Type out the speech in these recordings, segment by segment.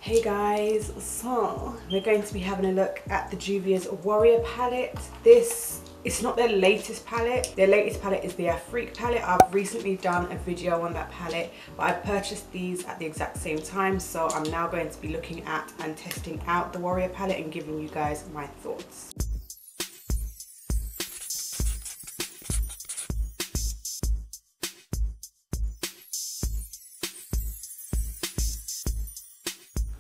Hey guys, so we're going to be having a look at the Juvias Warrior Palette. It's not their latest palette. Their latest palette is the Afrique palette. I've recently done a video on that palette, but I purchased these at the exact same time. So I'm now going to be looking at and testing out the Warrior palette and giving you guys my thoughts.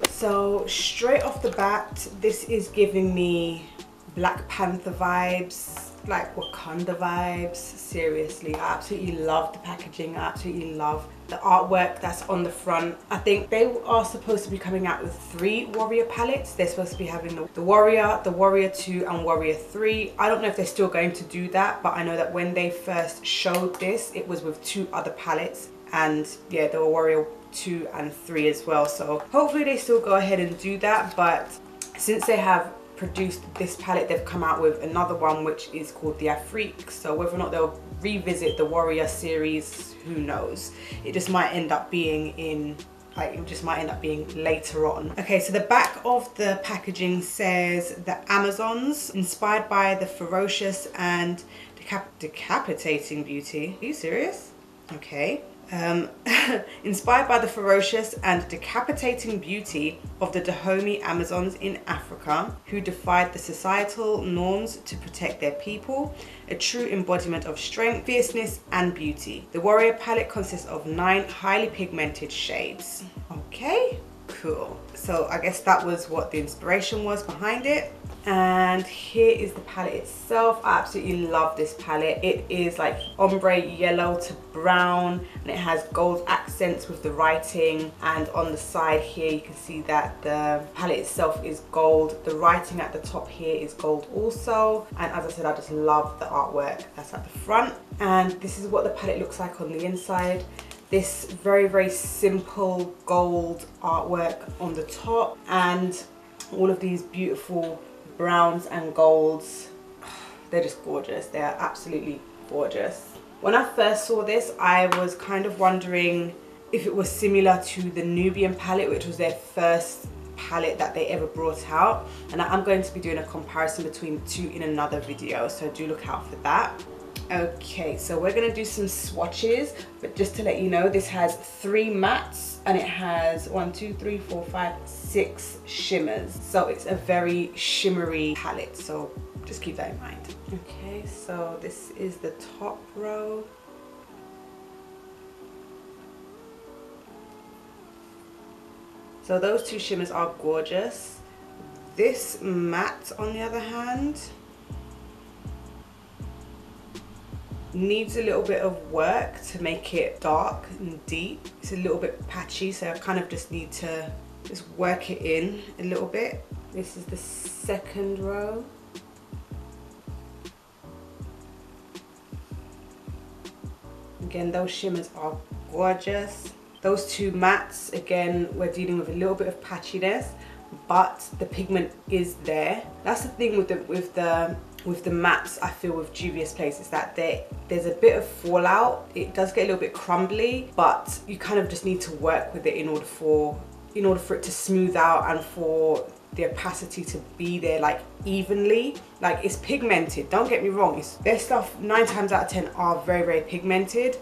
So straight off the bat, this is giving me Black Panther vibes, like Wakanda vibes. Seriously, I absolutely love the packaging. I absolutely love the artwork that's on the front. I think they are supposed to be coming out with 3 Warrior palettes. They're supposed to be having the Warrior, the Warrior 2 and Warrior 3. I don't know if they're still going to do that, but I know that when they first showed this, it was with 2 other palettes. And yeah, there were Warrior 2 and 3 as well, so hopefully they still go ahead and do that. But since they have produced this palette, they've come out with another one which is called the Afrique. So whether or not they'll revisit the Warrior series, who knows. It just might end up being later on. Okay, so the back of the packaging says the Amazons, inspired by the ferocious and decapitating beauty. Are you serious? Okay. Inspired by the ferocious and decapitating beauty of the Dahomey Amazons in Africa, who defied the societal norms to protect their people, a true embodiment of strength, fierceness and beauty. The Warrior palette consists of 9 highly pigmented shades. Okay, cool. So I guess that was what the inspiration was behind it. And here is the palette itself. I absolutely love this palette. It is like ombre yellow to brown, and it has gold accents with the writing. And on the side here, you can see that the palette itself is gold. The writing at the top here is gold also. And as I said, I just love the artwork that's at the front. And this is what the palette looks like on the inside. This very, very simple gold artwork on the top, and all of these beautiful browns and golds. They're just gorgeous. They are absolutely gorgeous. When I first saw this, I was kind of wondering if it was similar to the Nubian palette, which was their first palette that they ever brought out. And I'm going to be doing a comparison between the two in another video, so do look out for that. Okay, so we're gonna do some swatches, but just to let you know, this has 3 mattes and it has 6 shimmers. So it's a very shimmery palette, so just keep that in mind. Okay, so this is the top row. So those 2 shimmers are gorgeous. This matte, on the other hand, needs a little bit of work to make it dark and deep. It's a little bit patchy, so I kind of just need to just work it in a little bit. This is the second row. Again, those shimmers are gorgeous. Those 2 mattes, again, we're dealing with a little bit of patchiness, but the pigment is there. That's the thing with the mattes, I feel, with Juvias Place, is that there's a bit of fallout. It does get a little bit crumbly, but you kind of just need to work with it in order for it to smooth out and for the opacity to be there, like, evenly. Like, it's pigmented, don't get me wrong. Their stuff 9 times out of 10 are very, very pigmented,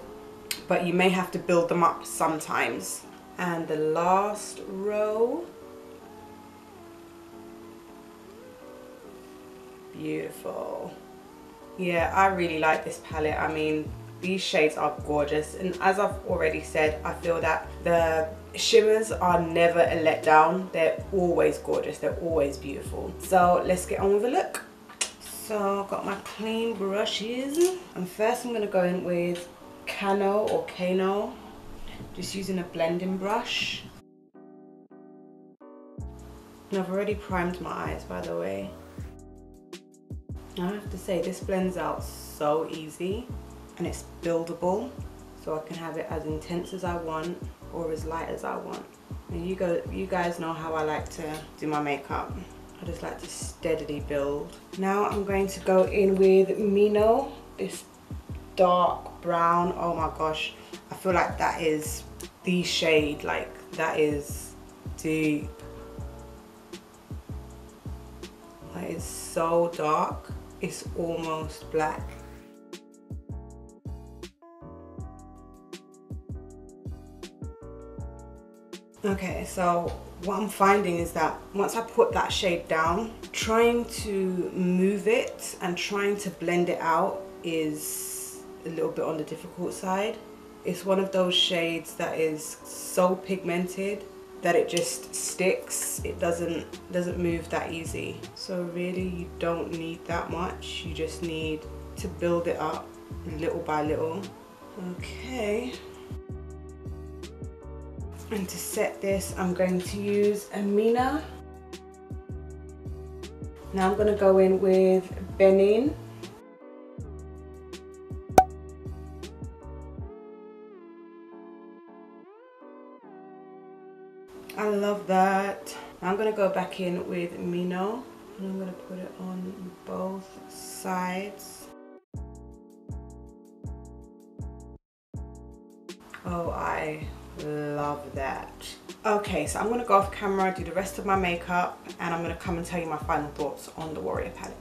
but you may have to build them up sometimes. And the last row. Beautiful. Yeah, I really like this palette. I mean, these shades are gorgeous, and as I've already said, I feel that the shimmers are never a letdown. They're always gorgeous, they're always beautiful. So let's get on with a look. So I've got my clean brushes, and first I'm going to go in with Kano, just using a blending brush. And I've already primed my eyes, by the way. I have to say, this blends out so easy, and it's buildable, so I can have it as intense as I want or as light as I want. And you guys know how I like to do my makeup. I just like to steadily build. Now I'm going to go in with Mino, this dark brown. Oh my gosh, I feel like that is the shade, like that is deep. Like, it's so dark, it's almost black. Okay, so what I'm finding is that once I put that shade down, trying to move it and trying to blend it out is a little bit on the difficult side. It's one of those shades that is so pigmented that it just sticks. It doesn't move that easy. So really, you don't need that much. You just need to build it up little by little. Okay. And to set this, I'm going to use a Mina. Now I'm going to go in with Benin. I love that. I'm going to go back in with Mino, and I'm going to put it on both sides. Oh, I love that. Okay, so I'm going to go off camera, do the rest of my makeup, and I'm going to come and tell you my final thoughts on the Warrior palette.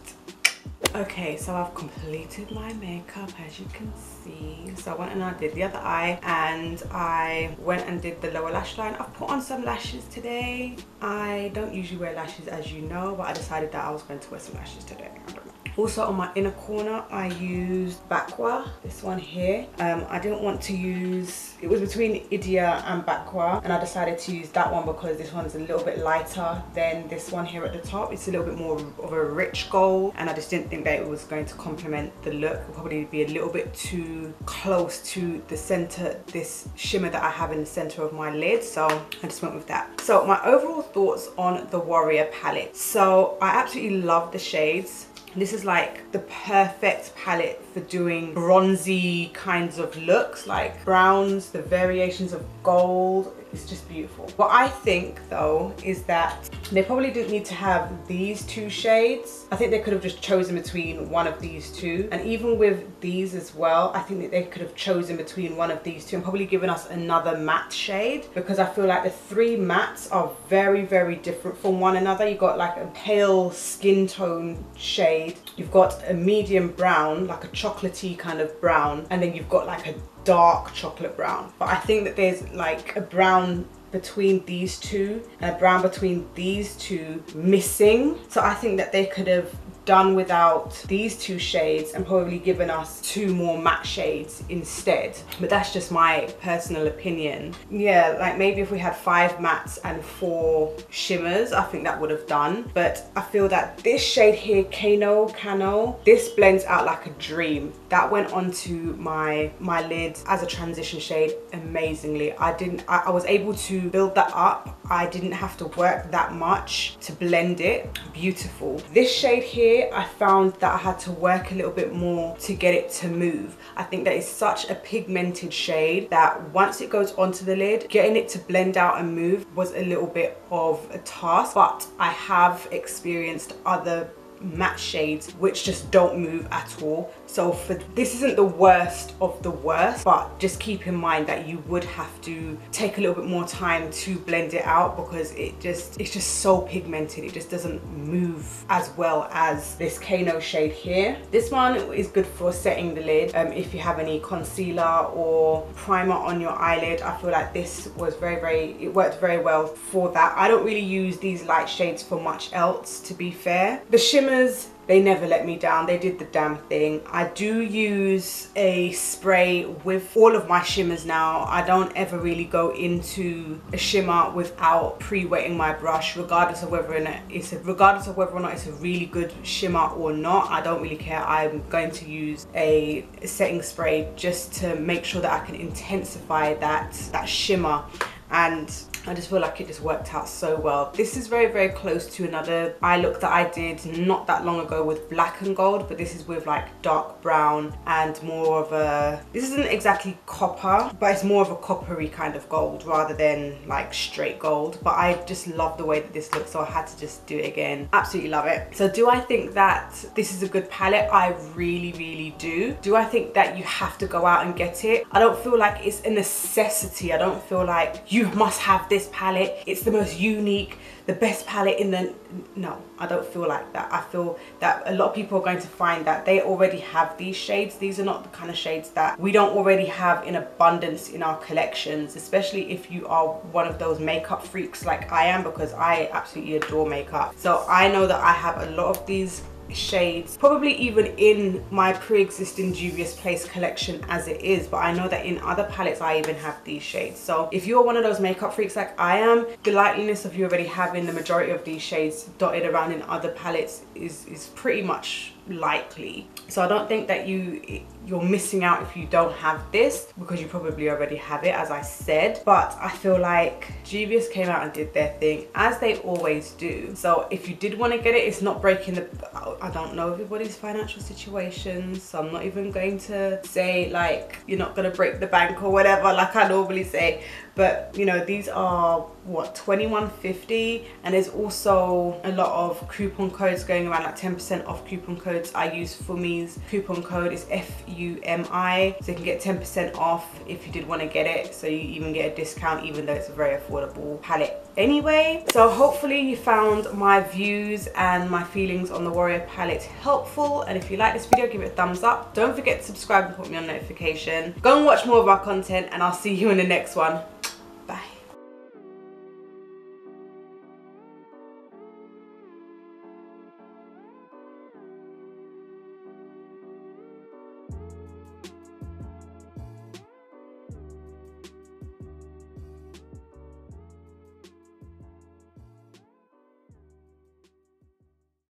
Okay, so I've completed my makeup, as you can see. So I went and I did the other eye, and I went and did the lower lash line. I've put on some lashes today. I don't usually wear lashes, as you know, but I decided that I was going to wear some lashes today. I don't know. Also on my inner corner, I used Bakwa, this one here. I didn't want to use, it was between Idia and Bakwa, and I decided to use that one because this one's a little bit lighter than this one here at the top. It's a little bit more of a rich gold, and I just didn't think that it was going to complement the look. It would probably be a little bit too close to the center, this shimmer that I have in the center of my lid, so I just went with that. So my overall thoughts on the Warrior palette. So I absolutely love the shades. This is like the perfect palette for doing bronzy kinds of looks, like browns, the variations of gold. It's just beautiful. What I think though is that they probably didn't need to have these two shades. I think they could have just chosen between one of these two. And even with these as well, I think that they could have chosen between one of these two and probably given us another matte shade, because I feel like the three mattes are very, very different from one another. You've got like a pale skin tone shade, you've got a medium brown, like a chocolatey kind of brown, and then you've got like a dark chocolate brown. But I think that there's like a brown between these two and a brown between these two missing. So I think that they could have done without these two shades and probably given us two more matte shades instead. But that's just my personal opinion. Yeah, like maybe if we had 5 mattes and 4 shimmers, I think that would have done. But I feel that this shade here, Cano, this blends out like a dream. That went onto my lid as a transition shade amazingly. I was able to build that up. I didn't have to work that much to blend it. Beautiful. This shade here, I found that I had to work a little bit more to get it to move. I think that is such a pigmented shade that once it goes onto the lid, getting it to blend out and move was a little bit of a task. But I have experienced other matte shades which just don't move at all. So this isn't the worst of the worst, but just keep in mind that you would have to take a little bit more time to blend it out because it's just so pigmented. It just doesn't move as well as this Kano shade here. This one is good for setting the lid. If you have any concealer or primer on your eyelid, I feel like this was it worked very well for that. I don't really use these light shades for much else, to be fair. The shimmers, they never let me down. They did the damn thing. I do use a spray with all of my shimmers now. I don't ever really go into a shimmer without pre-wetting my brush, regardless of whether or not it's a really good shimmer or not. I don't really care. I'm going to use a setting spray just to make sure that I can intensify that shimmer. And I just feel like it just worked out so well. This is very, very close to another eye look that I did not that long ago with black and gold, but this is with like dark brown and more of a, this isn't exactly copper, but it's more of a coppery kind of gold rather than like straight gold. But I just love the way that this looks, so I had to just do it again. Absolutely love it. So do I think that this is a good palette? I really, really do. Do I think that you have to go out and get it? I don't feel like it's a necessity. I don't feel like you must have this palette, it's the most unique, the best palette in the... No, I don't feel like that. I feel that a lot of people are going to find that they already have these shades. These are not the kind of shades that we don't already have in abundance in our collections, especially if you are one of those makeup freaks like I am, because I absolutely adore makeup. So I know that I have a lot of these shades, probably even in my pre-existing Juvias Place collection as it is, but I know that in other palettes I even have these shades. So if you're one of those makeup freaks like I am, the likeliness of you already having the majority of these shades dotted around in other palettes is pretty much likely. So I don't think that you're missing out if you don't have this, because you probably already have it, as I said. But I feel like Juvias came out and did their thing, as they always do. So if you did want to get it, it's not breaking the... I don't know everybody's financial situations, so I'm not even going to say like you're not going to break the bank or whatever like I normally say. But you know, these are what, $21.50, and there's also a lot of coupon codes going around, like 10% off coupon codes. I use Fumi's coupon code is FUMI, so you can get 10% off if you did want to get it. So you even get a discount, even though it's a very affordable palette anyway. So hopefully you found my views and my feelings on the Warrior palette helpful, and if you like this video, give it a thumbs up. Don't forget to subscribe and put me on notification. Go and watch more of our content, and I'll see you in the next one.